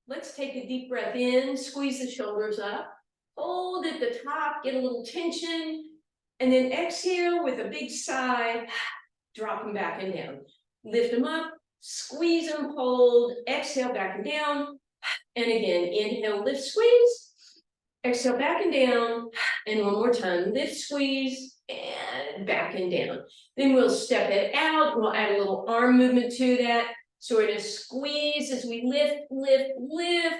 Let's take a deep breath in, squeeze the shoulders up, hold at the top, get a little tension, and then exhale with a big sigh, drop them back and down. Lift them up, squeeze them, hold, exhale back and down, and again, inhale, lift, squeeze, exhale back and down, and one more time, lift, squeeze, and back and down. Then we'll step it out, we'll add a little arm movement to that. So we're gonna squeeze as we lift, lift, lift,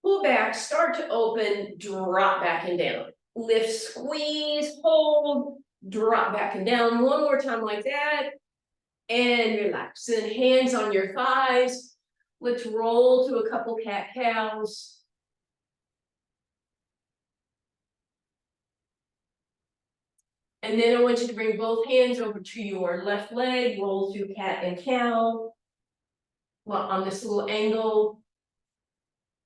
pull back, start to open, drop back and down. Lift, squeeze, hold, drop back and down. One more time like that, and relax. Then hands on your thighs. Let's roll to a couple cat-cows. And then I want you to bring both hands over to your left leg, roll to cat and cow. Well, on this little angle.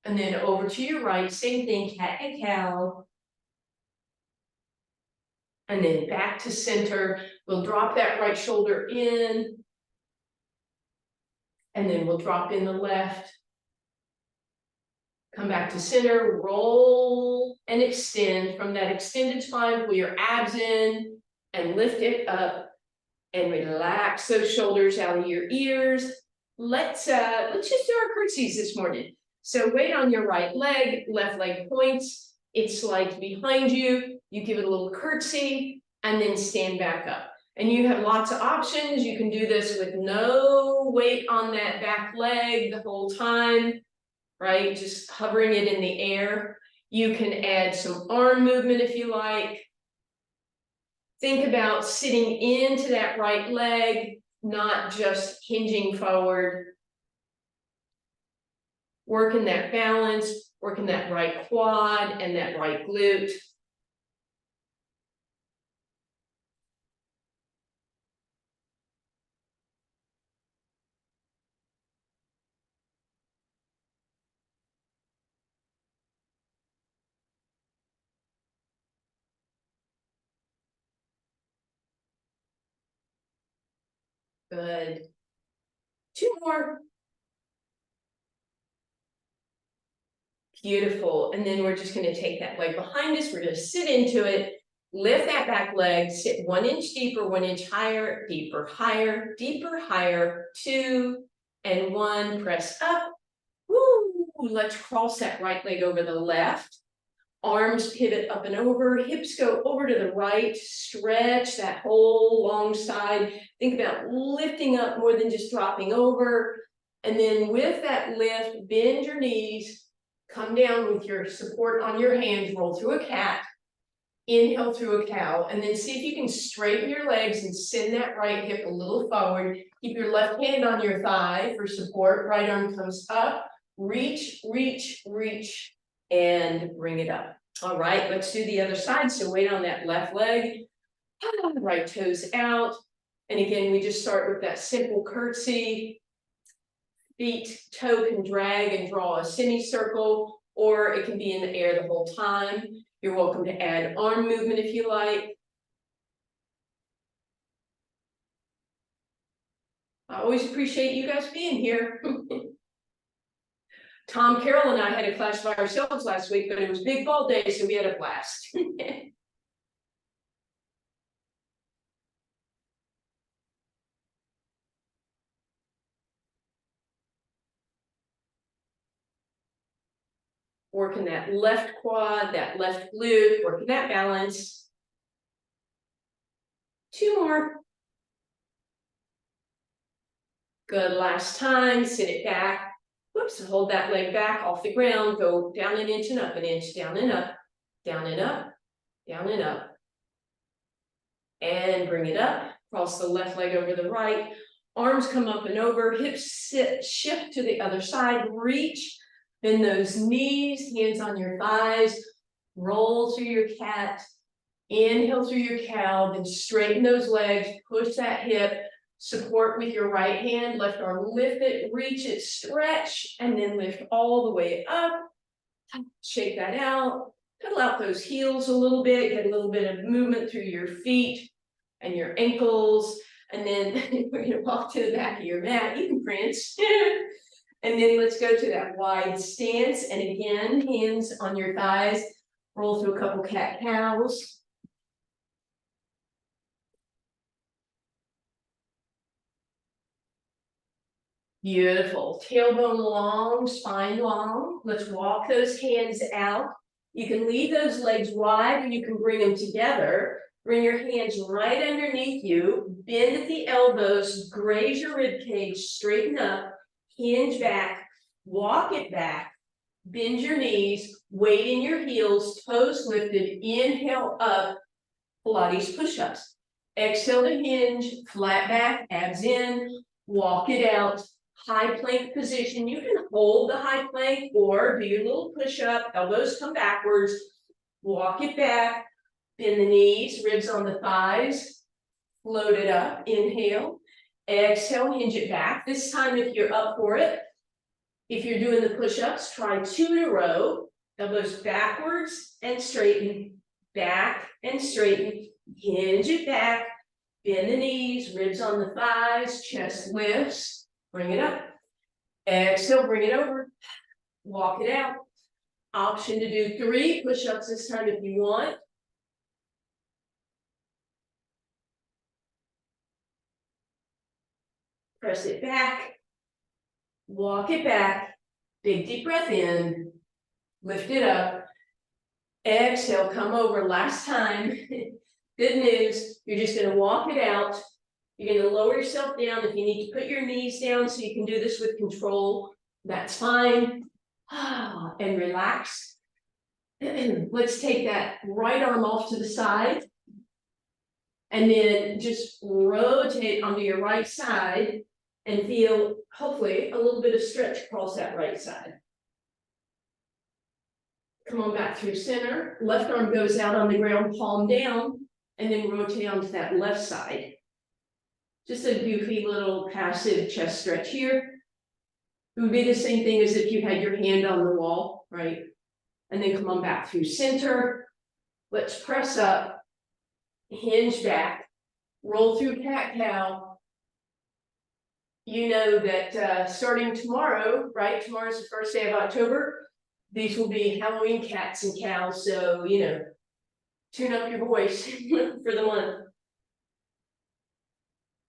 And then over to your right, same thing, cat and cow. And then back to center. We'll drop that right shoulder in. And then we'll drop in the left. Come back to center, roll and extend. From that extended spine, pull your abs in and lift it up and relax those shoulders out of your ears. Let's just do our curtsies this morning. So weight on your right leg, left leg points, it slides behind you, you give it a little curtsy, and then stand back up. And you have lots of options. You can do this with no weight on that back leg the whole time, right? Just hovering it in the air. You can add some arm movement if you like. Think about sitting into that right leg, not just hinging forward. Working that balance, working that right quad and that right glute. Good. Two more. Beautiful. And then we're just going to take that leg behind us. We're going to sit into it. Lift that back leg. Sit 1 inch deeper, 1 inch higher, deeper, higher, deeper, higher. 2 and 1. Press up. Woo! Let's cross that right leg over the left. Arms pivot up and over. Hips go over to the right. Stretch that whole long side. Think about lifting up more than just dropping over. And then with that lift, bend your knees. Come down with your support on your hands, roll through a cat, inhale through a cow, and then see if you can straighten your legs and send that right hip a little forward. Keep your left hand on your thigh for support. Right arm comes up, reach, reach, reach, and bring it up. All right, let's do the other side. So weight on that left leg, right toes out. And again, we just start with that simple curtsy. Feet, toe can drag and draw a semicircle, or it can be in the air the whole time. You're welcome to add arm movement if you like. I always appreciate you guys being here. Tom, Carol, and I had a class by ourselves last week, but it was big ball day, so we had a blast. Working that left quad, that left glute, working that balance. 2 more. Good, last time, sit it back. Whoops, hold that leg back off the ground, go down an inch and up, an inch, down and up, down and up, down and up. And bring it up, cross the left leg over the right. Arms come up and over, hips sit, shift to the other side, reach. Bend those knees, hands on your thighs, roll through your cat, inhale through your cow, then straighten those legs, push that hip, support with your right hand, left arm, lift it, reach it, stretch, and then lift all the way up. Shake that out, pedal out those heels a little bit, get a little bit of movement through your feet and your ankles, and then we're gonna walk to the back of your mat. You can prance. And then let's go to that wide stance. And again, hands on your thighs, roll through a couple cat-cows. Beautiful. Tailbone long, spine long. Let's walk those hands out. You can leave those legs wide or you can bring them together. Bring your hands right underneath you. Bend at the elbows, graze your rib cage, straighten up, hinge back, walk it back, bend your knees, weight in your heels, toes lifted, inhale up, Pilates push-ups. Exhale to hinge, flat back, abs in, walk it out. High plank position, you can hold the high plank or do your little push-up, elbows come backwards, walk it back, bend the knees, ribs on the thighs, float it up, inhale, exhale, hinge it back. This time if you're up for it, if you're doing the push-ups, try 2 in a row, elbows backwards and straighten, back and straighten, hinge it back, bend the knees, ribs on the thighs, chest lifts. Bring it up. Exhale, bring it over. Walk it out. Option to do 3 push-ups this time if you want. Press it back. Walk it back. Big deep breath in. Lift it up. Exhale, come over. Last time. Good news. You're just going to walk it out. You're going to lower yourself down. If you need to put your knees down so you can do this with control, that's fine. And relax. Let's take that right arm off to the side. And then just rotate onto your right side and feel, hopefully, a little bit of stretch across that right side. Come on back through center. Left arm goes out on the ground, palm down, and then rotate onto that left side. Just a goofy little passive chest stretch here. It would be the same thing as if you had your hand on the wall, right? And then come on back through center. Let's press up, hinge back, roll through cat-cow. You know that starting tomorrow, right? Tomorrow's the first day of October. These will be Halloween cats and cows. So, you know, tune up your voice for the month.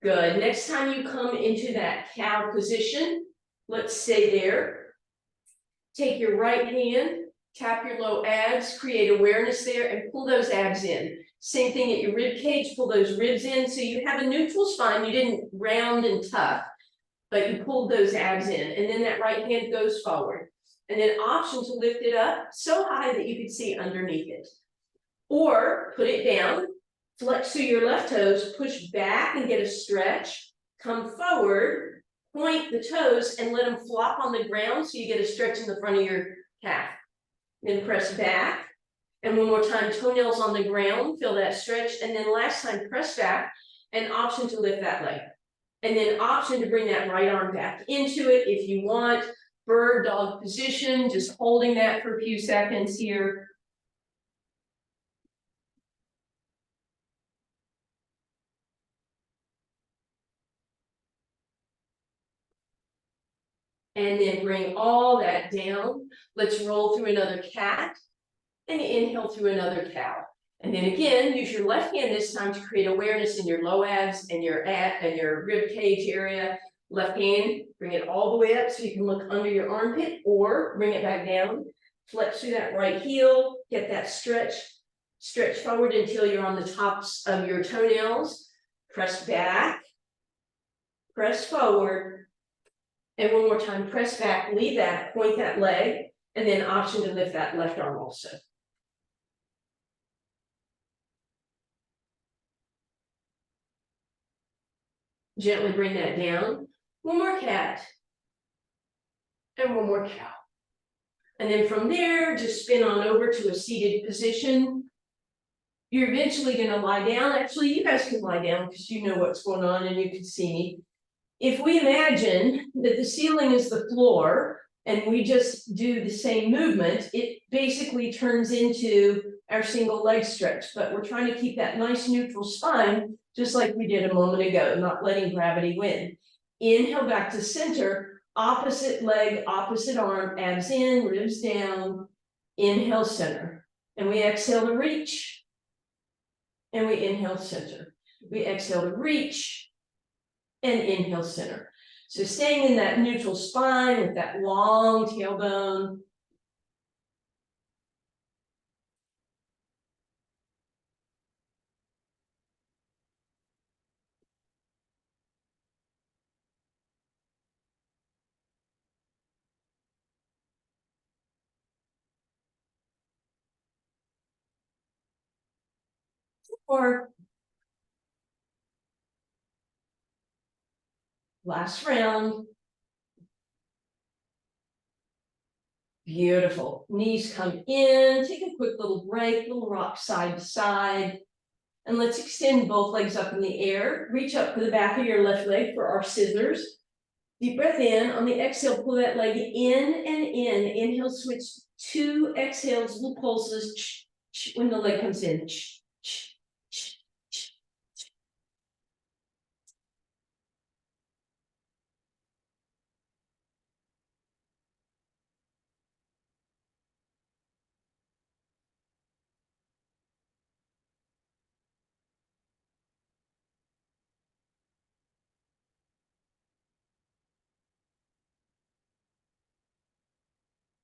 Good. Next time you come into that cow position, let's stay there. Take your right hand, tap your low abs, create awareness there, and pull those abs in. Same thing at your rib cage, pull those ribs in. So you have a neutral spine. You didn't round and tuck, but you pulled those abs in. And then that right hand goes forward. And then option to lift it up so high that you can see underneath it. Or put it down. Flex through your left toes, push back and get a stretch, come forward, point the toes and let them flop on the ground so you get a stretch in the front of your calf. Then press back, and one more time, toenails on the ground, feel that stretch, and then last time, press back, and option to lift that leg. And then option to bring that right arm back into it if you want. Bird dog position, just holding that for a few seconds here. And then bring all that down. Let's roll through another cat and inhale through another cow. And then again, use your left hand this time to create awareness in your low abs and your rib cage area. Left hand, bring it all the way up so you can look under your armpit or bring it back down. Flex through that right heel, get that stretch. Stretch forward until you're on the tops of your toenails. Press back, press forward. And one more time, press back, leave that, point that leg, and then option to lift that left arm also. Gently bring that down. One more cat. And one more cow. And then from there, just spin on over to a seated position. You're eventually going to lie down. Actually, you guys can lie down because you know what's going on and you can see me. If we imagine that the ceiling is the floor and we just do the same movement, it basically turns into our single leg stretch. But we're trying to keep that nice neutral spine, just like we did a moment ago, not letting gravity win. Inhale back to center, opposite leg, opposite arm, abs in, ribs down, inhale center. And we exhale to reach. And we inhale center. We exhale to reach and inhale center. So staying in that neutral spine with that long tailbone. Or last round. Beautiful. Knees come in, take a quick little break, little rock side to side. And let's extend both legs up in the air. Reach up for the back of your left leg for our scissors. Deep breath in. On the exhale, pull that leg in and in. Inhale, switch 2 exhales, little pulses when the leg comes in.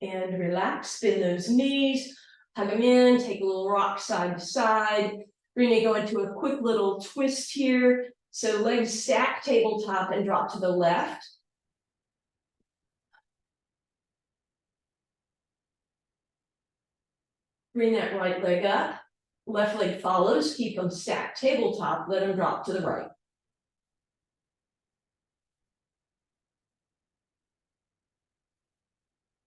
And relax, bend those knees, hug them in, take a little rock side to side. We're gonna go into a quick little twist here. So legs stack tabletop and drop to the left. Bring that right leg up. Left leg follows, keep them stacked tabletop, let them drop to the right.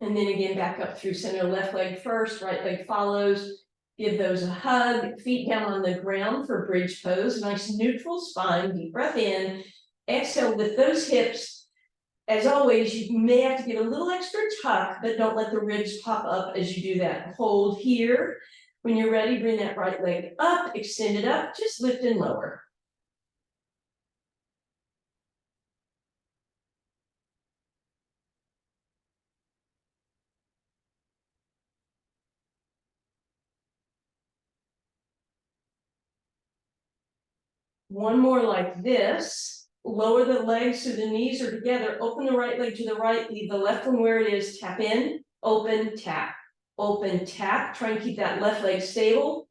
And then again, back up through center, left leg first, right leg follows. Give those a hug, feet down on the ground for bridge pose. Nice neutral spine, deep breath in. Exhale, lift those hips. As always, you may have to give a little extra tuck, but don't let the ribs pop up as you do that. Hold here. When you're ready, bring that right leg up, extend it up, just lift and lower. One more like this. Lower the legs so the knees are together. Open the right leg to the right. Leave the left one where it is. Tap in, open, tap. Open, tap. Try and keep that left leg stable.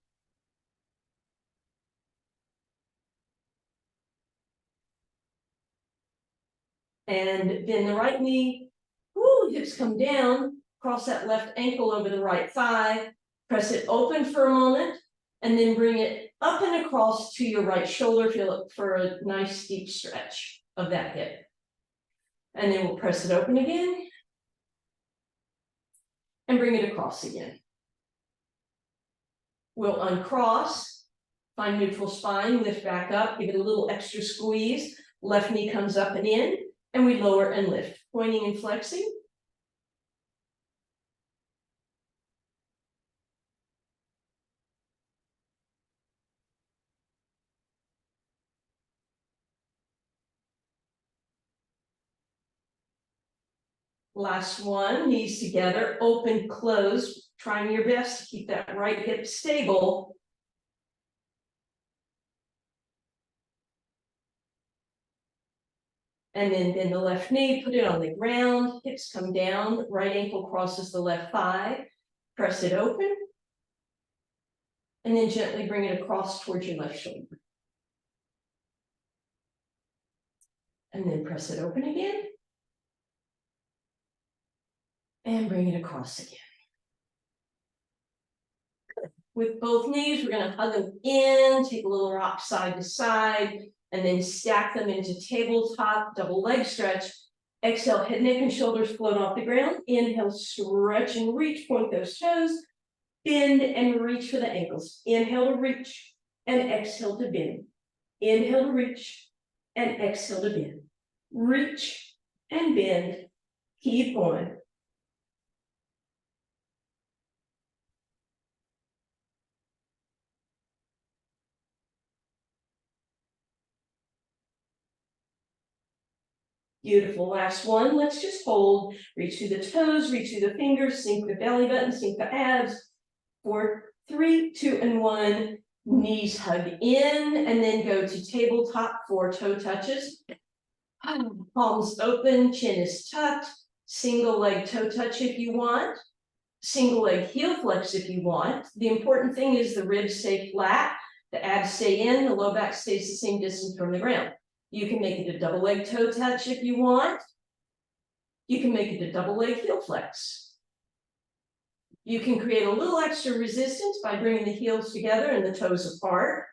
And bend the right knee. Woo, hips come down. Cross that left ankle over the right thigh. Press it open for a moment. And then bring it up and across to your right shoulder. Feel it for a nice deep stretch of that hip. And then we'll press it open again. And bring it across again. We'll uncross, find neutral spine, lift back up, give it a little extra squeeze. Left knee comes up and in, and we lower and lift, pointing and flexing. Last one, knees together, open, close, trying your best to keep that right hip stable. And then bend the left knee, put it on the ground, hips come down, right ankle crosses the left thigh, press it open, and then gently bring it across towards your left shoulder. And then press it open again. And bring it across again. With both knees, we're going to hug them in, take a little rock side to side, and then stack them into tabletop, double leg stretch. Exhale, head, neck, and shoulders float off the ground. Inhale, stretch and reach, point those toes. Bend and reach for the ankles. Inhale to reach and exhale to bend. Inhale to reach and exhale to bend. Reach and bend. Keep going. Beautiful, last one, let's just hold, reach through the toes, reach through the fingers, sink the belly button, sink the abs. 4, 3, 2, and 1, knees hug in, and then go to tabletop for toe touches. Palms open, chin is tucked, single leg toe touch if you want, single leg heel flex if you want. The important thing is the ribs stay flat, the abs stay in, the low back stays the same distance from the ground. You can make it a double leg toe touch if you want. You can make it a double leg heel flex. You can create a little extra resistance by bringing the heels together and the toes apart.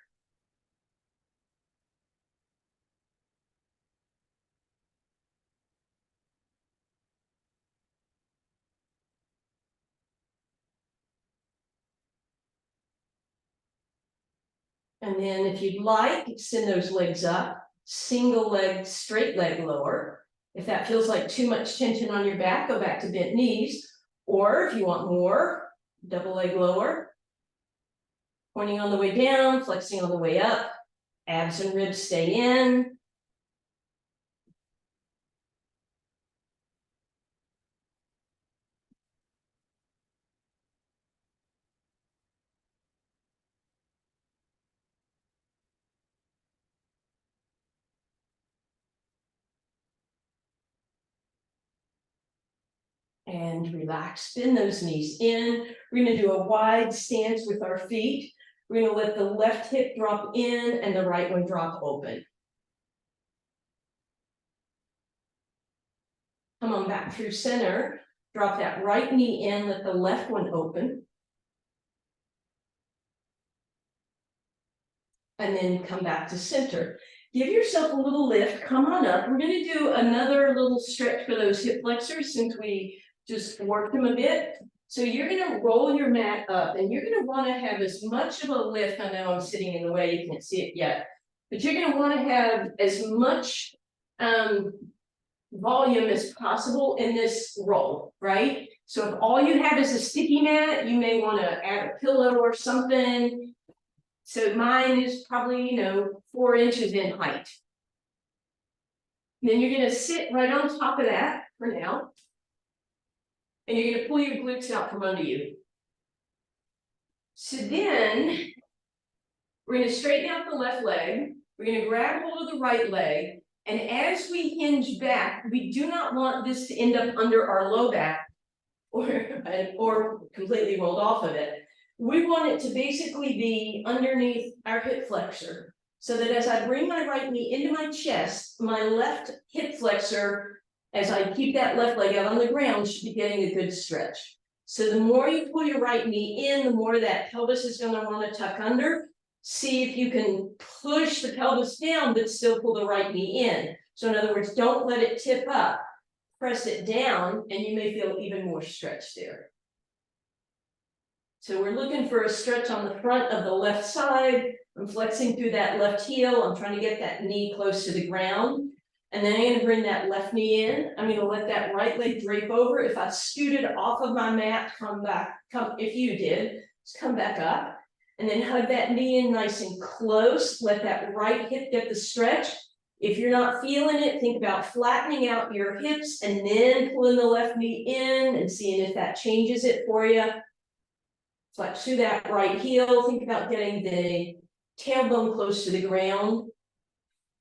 And then if you'd like, extend those legs up, single leg, straight leg lower. If that feels like too much tension on your back, go back to bent knees. Or if you want more, double leg lower. Pointing on the way down, flexing on the way up. Abs and ribs stay in. And relax, bend those knees in. We're going to do a wide stance with our feet. We're going to let the left hip drop in and the right one drop open. Come on back through center. Drop that right knee in, let the left one open. And then come back to center. Give yourself a little lift, come on up. We're going to do another little stretch for those hip flexors since we just worked them a bit. So you're going to roll your mat up and you're going to want to have as much of a lift. I know I'm sitting in the way, you can't see it yet, but you're going to want to have as much volume as possible in this roll, right? So if all you have is a sticky mat, you may want to add a pillow or something. So mine is probably, 4 inches in height. Then you're going to sit right on top of that for now. And you're going to pull your glutes out from under you. So then we're going to straighten out the left leg. We're going to grab hold of the right leg. And as we hinge back, we do not want this to end up under our low back or completely rolled off of it. We want it to basically be underneath our hip flexor, so that as I bring my right knee into my chest, my left hip flexor, as I keep that left leg out on the ground, should be getting a good stretch. So the more you pull your right knee in, the more that pelvis is going to want to tuck under. See if you can push the pelvis down, but still pull the right knee in. So in other words, don't let it tip up. Press it down, and you may feel even more stretch there. So we're looking for a stretch on the front of the left side. I'm flexing through that left heel. I'm trying to get that knee close to the ground. And then I'm going to bring that left knee in. I'm going to let that right leg drape over. If I scooted off of my mat, come back. If you did, just come back up. And then hug that knee in nice and close. Let that right hip get the stretch. If you're not feeling it, think about flattening out your hips and then pulling the left knee in and seeing if that changes it for you. Flex through that right heel. Think about getting the tailbone close to the ground.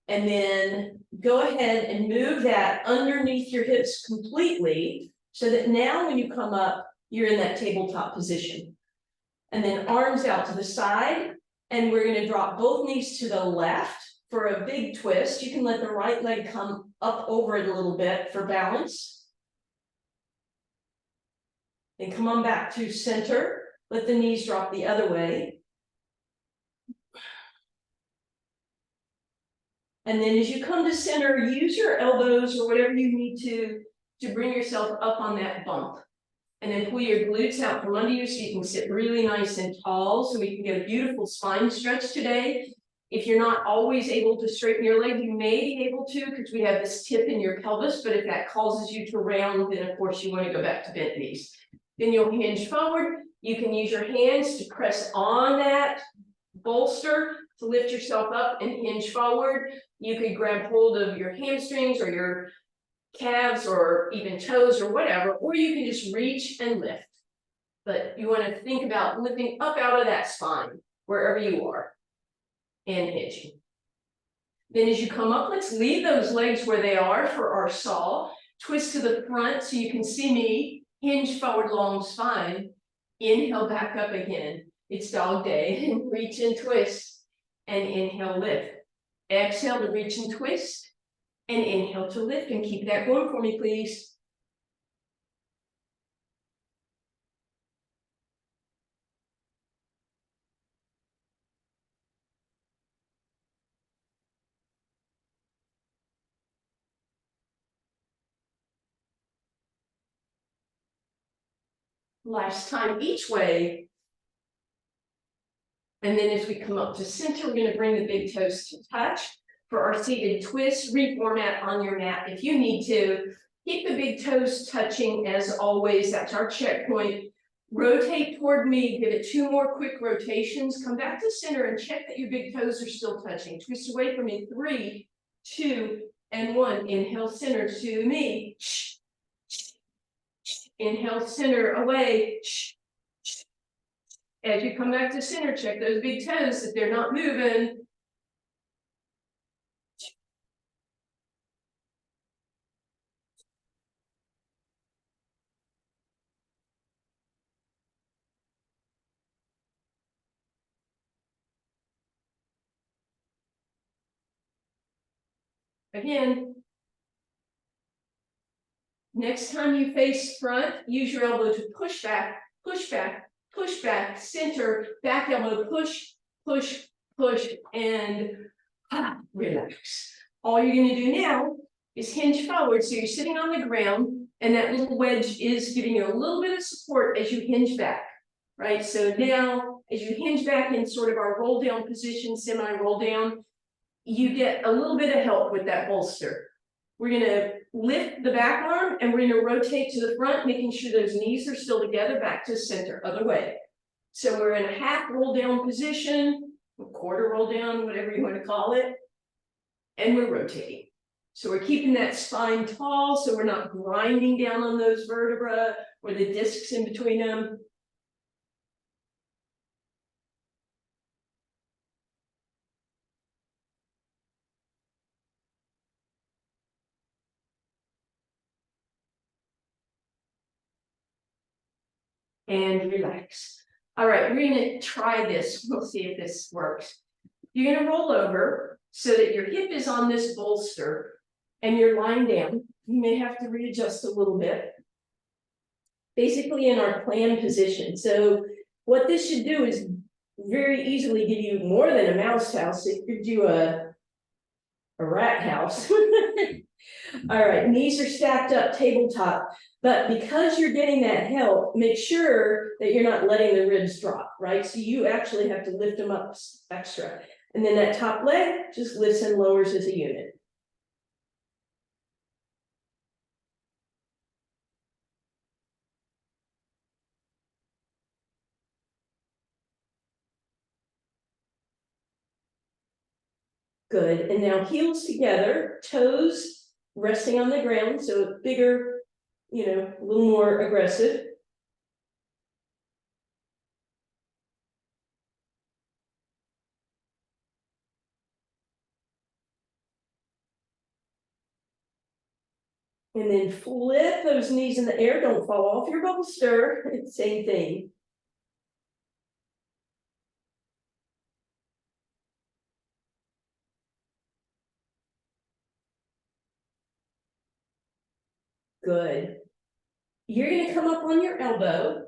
And then go ahead and move that underneath your hips completely so that now when you come up, you're in that tabletop position. And then arms out to the side. And we're going to drop both knees to the left for a big twist. You can let the right leg come up over it a little bit for balance. Then come on back to center. Let the knees drop the other way. And then as you come to center, use your elbows or whatever you need to bring yourself up on that bump. And then pull your glutes out from under you so you can sit really nice and tall so we can get a beautiful spine stretch today. If you're not always able to straighten your leg, you may be able to because we have this tip in your pelvis, but if that causes you to round, then of course you want to go back to bent knees. Then you'll hinge forward. You can use your hands to press on that bolster to lift yourself up and hinge forward. You could grab hold of your hamstrings or your calves or even toes or whatever, or you can just reach and lift. But you want to think about lifting up out of that spine, wherever you are, and hitching. Then as you come up, let's leave those legs where they are for our saw. Twist to the front so you can see me. Hinge forward, long spine. Inhale, back up again. It's dog day. Reach and twist. And inhale, lift. Exhale to reach and twist. And inhale to lift. And keep that going for me, please. Last time each way. And then as we come up to center, we're going to bring the big toes to touch. For our seated twist, reformat on your mat if you need to. Keep the big toes touching as always. That's our checkpoint. Rotate toward me. Give it 2 more quick rotations. Come back to center and check that your big toes are still touching. Twist away from me. 3, 2, and 1. Inhale, center to me. Inhale, center, away. As you come back to center, check those big toes that they're not moving. Again, next time you face front, use your elbow to push back, push back, push back, center, back elbow, push, push, push, and relax. All you're going to do now is hinge forward. So you're sitting on the ground, and that little wedge is giving you a little bit of support as you hinge back, right? So now, as you hinge back in sort of our roll down position, semi-roll down, you get a little bit of help with that bolster. We're going to lift the back arm and we're going to rotate to the front, making sure those knees are still together, back to center, other way. So we're in a half roll down position, a quarter roll down, whatever you want to call it, and we're rotating. So we're keeping that spine tall so we're not grinding down on those vertebrae or the discs in between them. And relax. All right, we're gonna try this. We'll see if this works. You're gonna roll over so that your hip is on this bolster and you're lying down. You may have to readjust a little bit. Basically in our plan position. So what this should do is very easily give you more than a mouse house. It gives you a rat house. All right, knees are stacked up tabletop, but because you're getting that help, make sure that you're not letting the ribs drop, right? So you actually have to lift them up extra. And then that top leg just lifts and lowers as a unit. Good, and now heels together, toes resting on the ground, so bigger, you know, a little more aggressive. And then flip those knees in the air, don't fall off your bubble stir, same thing. Good. You're gonna come up on your elbow.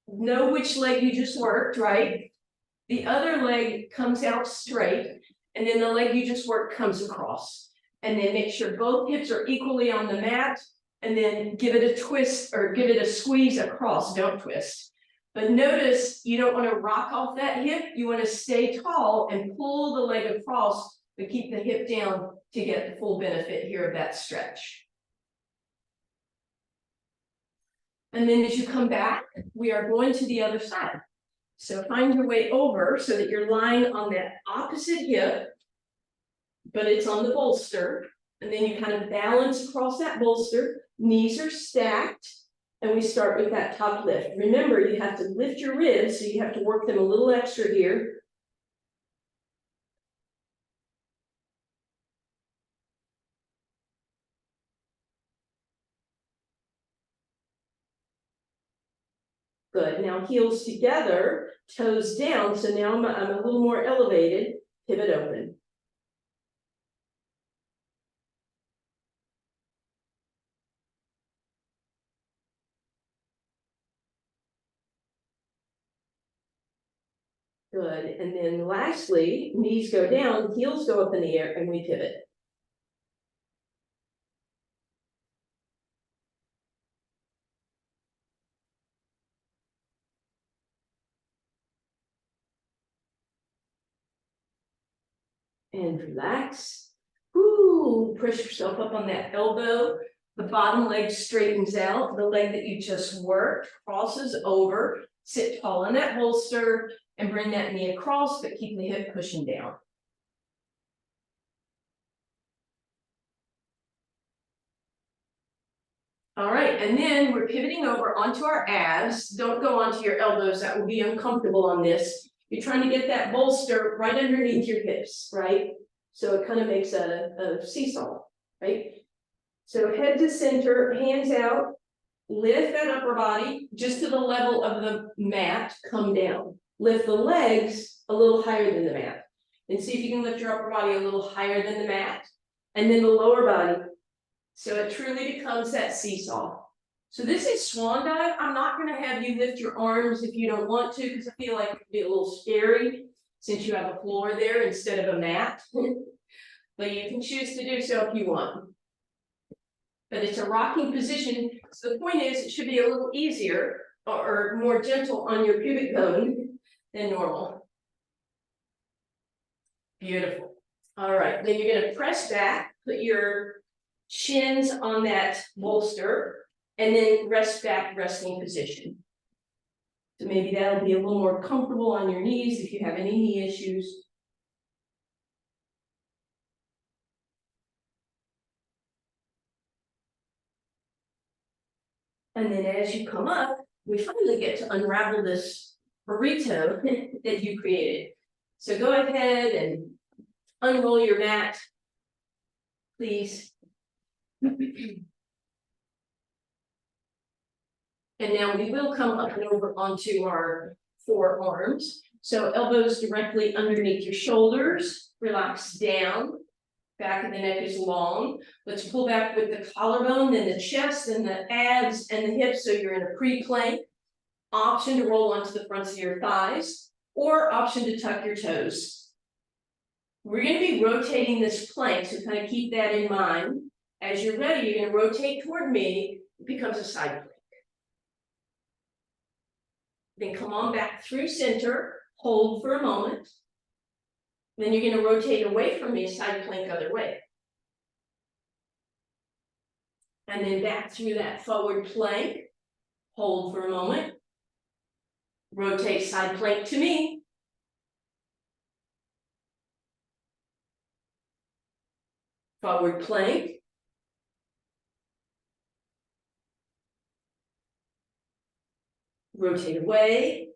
Know which leg you just worked, right? The other leg comes out straight, and then the leg you just worked comes across. And then make sure both hips are equally on the mat, and then give it a twist or give it a squeeze across, don't twist. But notice you don't want to rock off that hip, you want to stay tall and pull the leg across, but keep the hip down to get the full benefit here of that stretch. And then as you come back, we are going to the other side. So find your way over so that you're lying on that opposite hip, but it's on the bolster. And then you kind of balance across that bolster, knees are stacked, and we start with that top lift. Remember, you have to lift your ribs, so you have to work them a little extra here. Good, now heels together, toes down, so now I'm a little more elevated, pivot open. Good, and then lastly, knees go down, heels go up in the air, and we pivot. And relax. Ooh, press yourself up on that elbow. The bottom leg straightens out. The leg that you just worked crosses over. Sit tall in that bolster and bring that knee across, but keep the hip pushing down. All right, and then we're pivoting over onto our abs. Don't go onto your elbows. That will be uncomfortable on this. You're trying to get that bolster right underneath your hips, right? So it kind of makes a seesaw, right? So head to center, hands out, lift that upper body just to the level of the mat, come down. Lift the legs a little higher than the mat. And see if you can lift your upper body a little higher than the mat. And then the lower body. So it truly becomes that seesaw. So this is swan dive. I'm not going to have you lift your arms if you don't want to, because I feel like it could be a little scary since you have a floor there instead of a mat. But you can choose to do so if you want. But it's a rocking position. So the point is, it should be a little easier or more gentle on your pubic bone than normal. Beautiful. All right, then you're going to press back, put your shins on that bolster, and then rest back, resting position. So maybe that'll be a little more comfortable on your knees if you have any knee issues. And then as you come up, we finally get to unravel this burrito that you created. So go ahead and unroll your mat, please. And now we will come up and over onto our forearms. So elbows directly underneath your shoulders, relax down. Back of the neck is long. Let's pull back with the collarbone, then the chest, and the abs and the hips. So you're in a pre-plank. Option to roll onto the fronts of your thighs, or option to tuck your toes. We're going to be rotating this plank, so kind of keep that in mind. As you're ready, you're going to rotate toward me. It becomes a side plank. Then come on back through center, hold for a moment. Then you're going to rotate away from me, side plank other way. And then back through that forward plank, hold for a moment. Rotate side plank to me. Forward plank. Rotate away.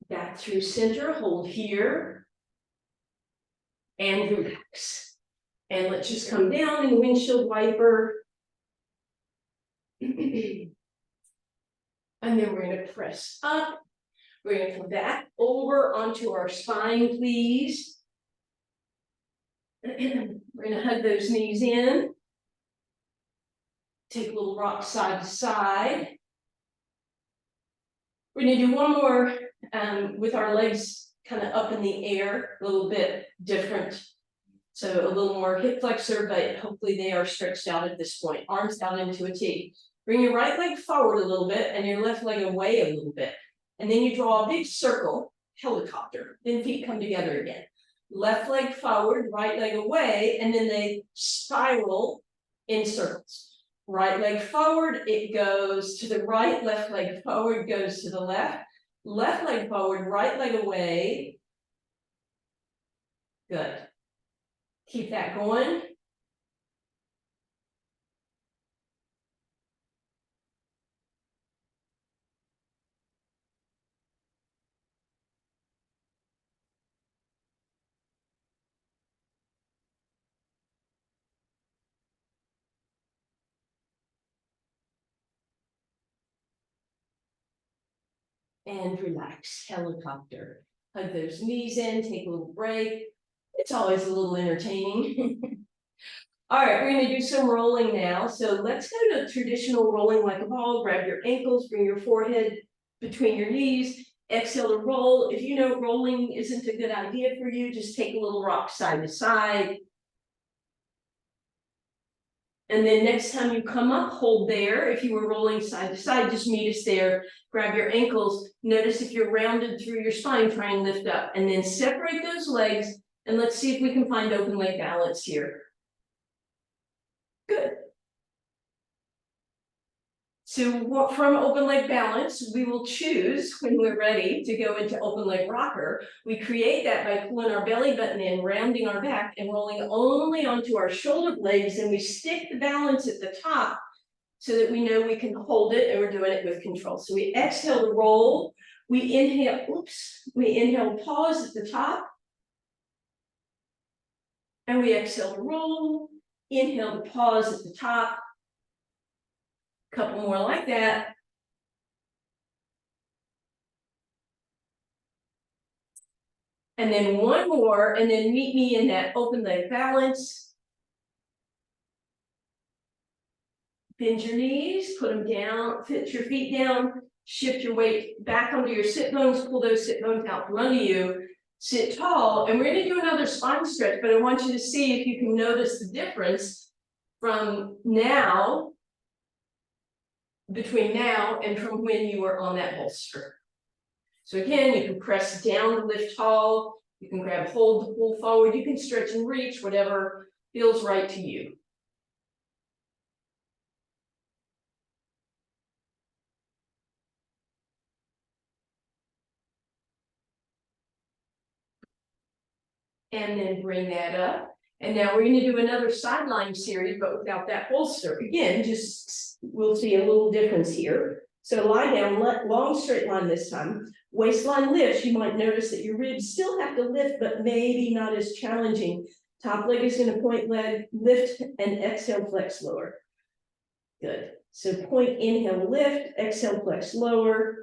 Back through center, hold here. And relax. And let's just come down in the windshield wiper. And then we're going to press up. We're going to come back over onto our spine, please. We're going to hug those knees in. Take a little rock side to side. We're going to do one more with our legs kind of up in the air, a little bit different. So a little more hip flexor, but hopefully they are stretched out at this point. Arms down into a T. Bring your right leg forward a little bit and your left leg away a little bit. And then you draw a big circle, helicopter. Then feet come together again. Left leg forward, right leg away, and then they spiral in circles. Right leg forward, it goes to the right, left leg forward goes to the left leg forward, right leg away, Good. Keep that going. And relax, helicopter. Hug those knees in, take a little break. It's always a little entertaining. All right, we're gonna do some rolling now. So let's go to traditional rolling like a ball. Grab your ankles, bring your forehead between your knees, exhale to roll. If you know rolling isn't a good idea for you, just take a little rock side to side. And then next time you come up, hold there. If you were rolling side to side, just meet us there. Grab your ankles. Notice if you're rounded through your spine, try and lift up. And then separate those legs. And let's see if we can find open leg balance here. Good. So from open leg balance, we will choose when we're ready to go into open leg rocker. We create that by pulling our belly button in, rounding our back and rolling only onto our shoulder blades. And we stick the balance at the top so that we know we can hold it and we're doing it with control. So we exhale to roll. We inhale, we inhale, pause at the top. And we exhale to roll. Inhale to pause at the top. Couple more like that. And then one more, and then meet me in that open leg balance. Bend your knees, put them down, fit your feet down, shift your weight back onto your sit bones, pull those sit bones out from under you, sit tall, and we're gonna do another spine stretch, but I want you to see if you can notice the difference from now, between now and from when you were on that bolster. So again, you can press down to lift tall, you can grab hold to pull forward, you can stretch and reach, whatever feels right to you. And then bring that up. And now we're going to do another sideline series, but without that bolster. Again, just we'll see a little difference here. So lie down, long straight line this time. Waistline lifts, you might notice that your ribs still have to lift, but maybe not as challenging. Top leg is going to point leg, lift, and exhale, flex lower. Good. So point, inhale, lift, exhale, flex lower.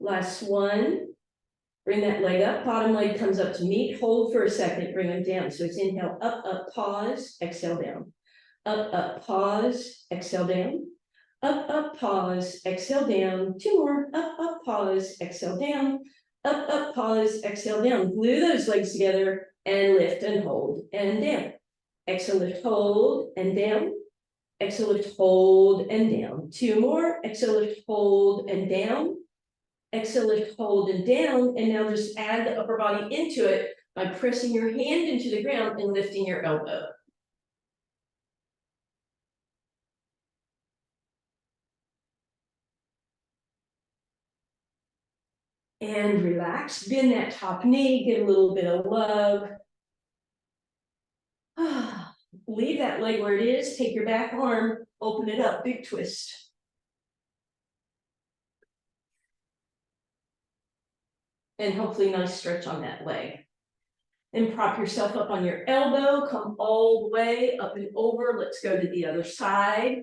Last one. Bring that leg up, bottom leg comes up to meet, hold for a second, bring them down. So it's inhale, up, pause, exhale down. Up, pause, exhale down. Up, pause, exhale down. Two more, up, pause, exhale down. Up, pause, exhale down. Glue those legs together and lift and hold and down. Exhale, lift, hold and down. Exhale, lift, hold and down. Two more, exhale, lift, hold and down. Exhale, lift, hold, and down, and now just add the upper body into it by pressing your hand into the ground and lifting your elbow. And relax, bend that top knee, get a little bit of love. Leave that leg where it is, take your back arm, open it up, big twist. And hopefully nice stretch on that leg. Then prop yourself up on your elbow, come all the way up and over. Let's go to the other side.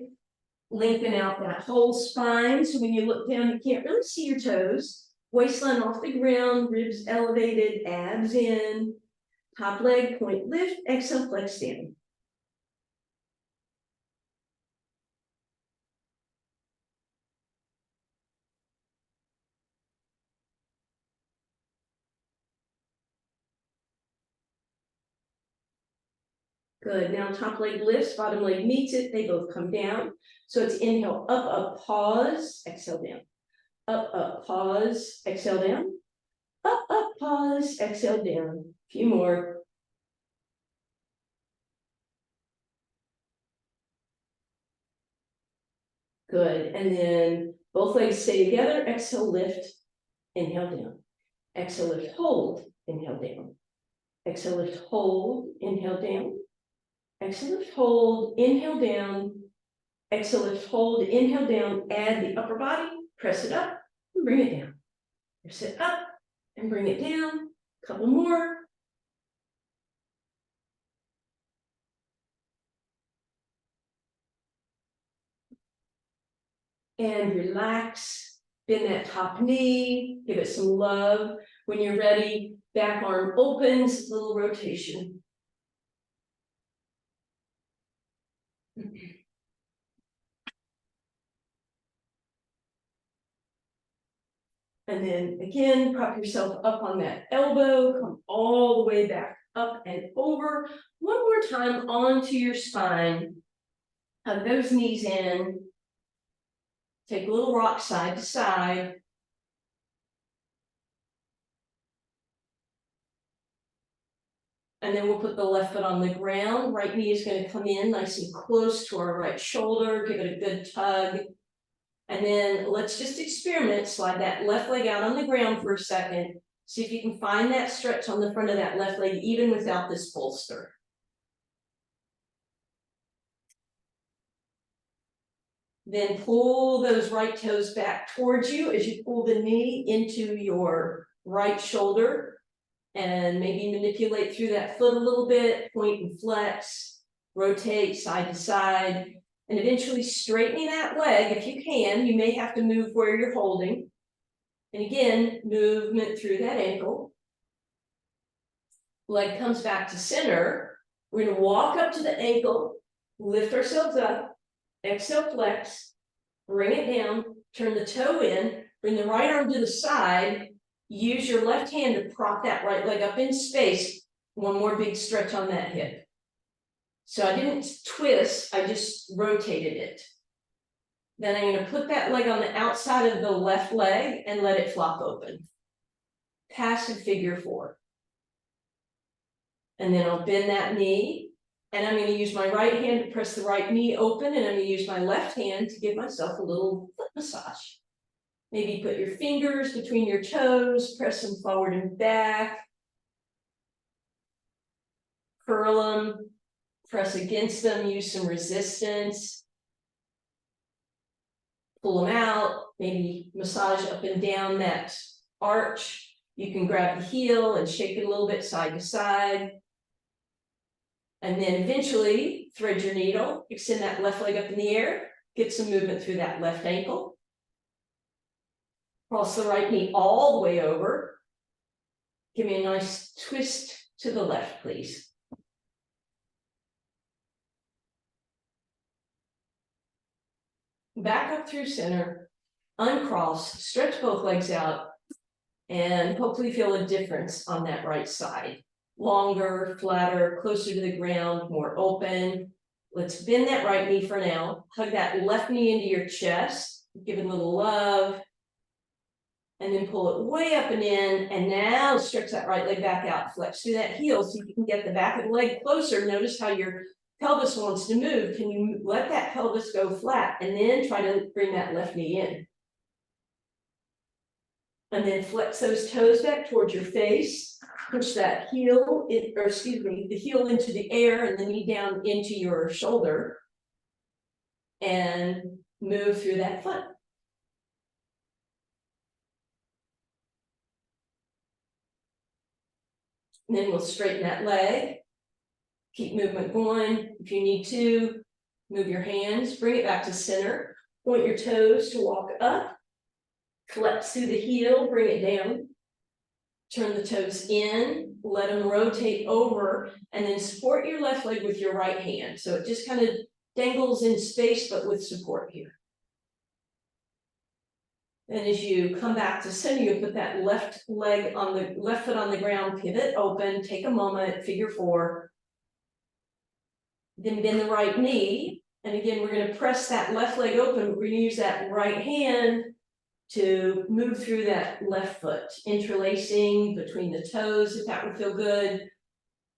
Lengthen out that whole spine. So when you look down, you can't really see your toes. Waistline off the ground, ribs elevated, abs in. Top leg, point, lift, exhale, flex down. Good, now top leg lifts, bottom leg meets it, they both come down. So it's inhale, up, pause, exhale down. Up, pause, exhale down. Up, pause, exhale down. A few more. Good, and then both legs stay together, exhale, lift, inhale down. Exhale, lift, hold, inhale down. Exhale, lift, hold, inhale down. Exhale, lift, hold, inhale down. Exhale, lift, hold, inhale down, add the upper body, press it up, and bring it down. Press it up, and bring it down. Couple more. And relax, bend that top knee, give it some love. When you're ready, back arm opens, little rotation. And then again, prop yourself up on that elbow, come all the way back up and over. One more time onto your spine. Hug those knees in. Take a little rock side to side. And then we'll put the left foot on the ground. Right knee is going to come in nice and close to our right shoulder. Give it a good tug. And then let's just experiment. Slide that left leg out on the ground for a second. See if you can find that stretch on the front of that left leg, even without this bolster. Then pull those right toes back towards you as you pull the knee into your right shoulder. And maybe manipulate through that foot a little bit, point and flex, rotate side to side, and eventually straightening that leg. If you can, you may have to move where you're holding. And again, movement through that ankle. Leg comes back to center. We're going to walk up to the ankle, lift ourselves up, exhale, flex, bring it down, turn the toe in, bring the right arm to the side. Use your left hand to prop that right leg up in space. One more big stretch on that hip. So I didn't twist, I just rotated it. Then I'm going to put that leg on the outside of the left leg and let it flop open. Passive figure four. And then I'll bend that knee. And I'm going to use my right hand to press the right knee open. And I'm going to use my left hand to give myself a little foot massage. Maybe put your fingers between your toes, press them forward and back. Curl them, press against them, use some resistance. Pull them out, maybe massage up and down that arch. You can grab the heel and shake it a little bit side to side. And then eventually thread your needle, extend that left leg up in the air, get some movement through that left ankle. Cross the right knee all the way over. Give me a nice twist to the left, please. Back up through center, uncross, stretch both legs out, and hopefully feel a difference on that right side. Longer, flatter, closer to the ground, more open. Let's bend that right knee for now. Hug that left knee into your chest. Give it a little love. And then pull it way up and in, and now stretch that right leg back out, flex through that heel so you can get the back of the leg closer. Notice how your pelvis wants to move. Can you let that pelvis go flat and then try to bring that left knee in? And then flex those toes back towards your face, push that heel, the heel into the air and the knee down into your shoulder, and move through that foot. And then we'll straighten that leg. Keep movement going. If you need to, move your hands, bring it back to center. Point your toes to walk up. Flex through the heel, bring it down. Turn the toes in, let them rotate over, and then support your left leg with your right hand. So it just kind of dangles in space, but with support here. And as you come back to center, you put that left leg on the left foot on the ground, pivot open, take a moment, figure four. Then bend the right knee. And again, we're going to press that left leg open. We're going to use that right hand to move through that left foot, interlacing between the toes, if that would feel good.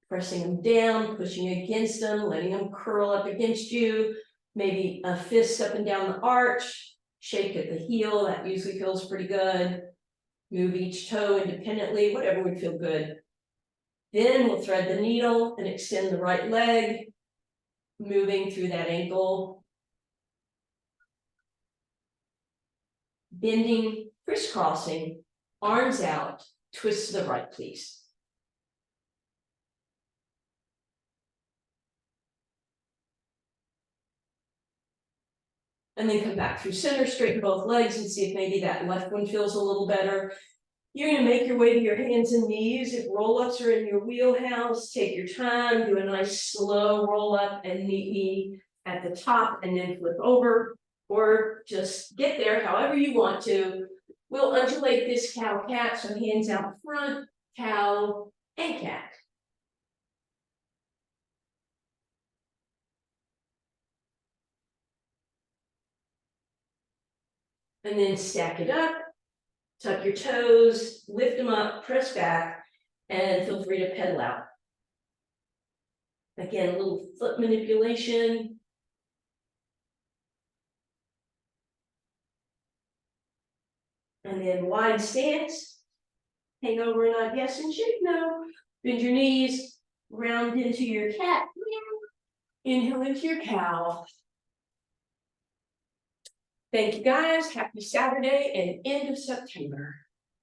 Pressing them down, pushing against them, letting them curl up against you. Maybe a fist up and down the arch, shake at the heel, that usually feels pretty good. Move each toe independently, whatever would feel good. Then we'll thread the needle and extend the right leg, moving through that ankle. Bending, crisscrossing, arms out, twist to the right, please. And then come back through center, straighten both legs and see if maybe that left one feels a little better. You're gonna make your way to your hands and knees. If roll-ups are in your wheelhouse, take your time, do a nice slow roll-up and meet me at the top and then flip over, or just get there however you want to. We'll undulate this cow-cat, so hands out front, cow, and cat. And then stack it up, tuck your toes, lift them up, press back, and feel free to pedal out. Again, a little foot manipulation. And then wide stance. Hang over and I guess and shake no. Bend your knees, round into your cat. Inhale into your cow. Thank you guys. Happy Saturday and end of September.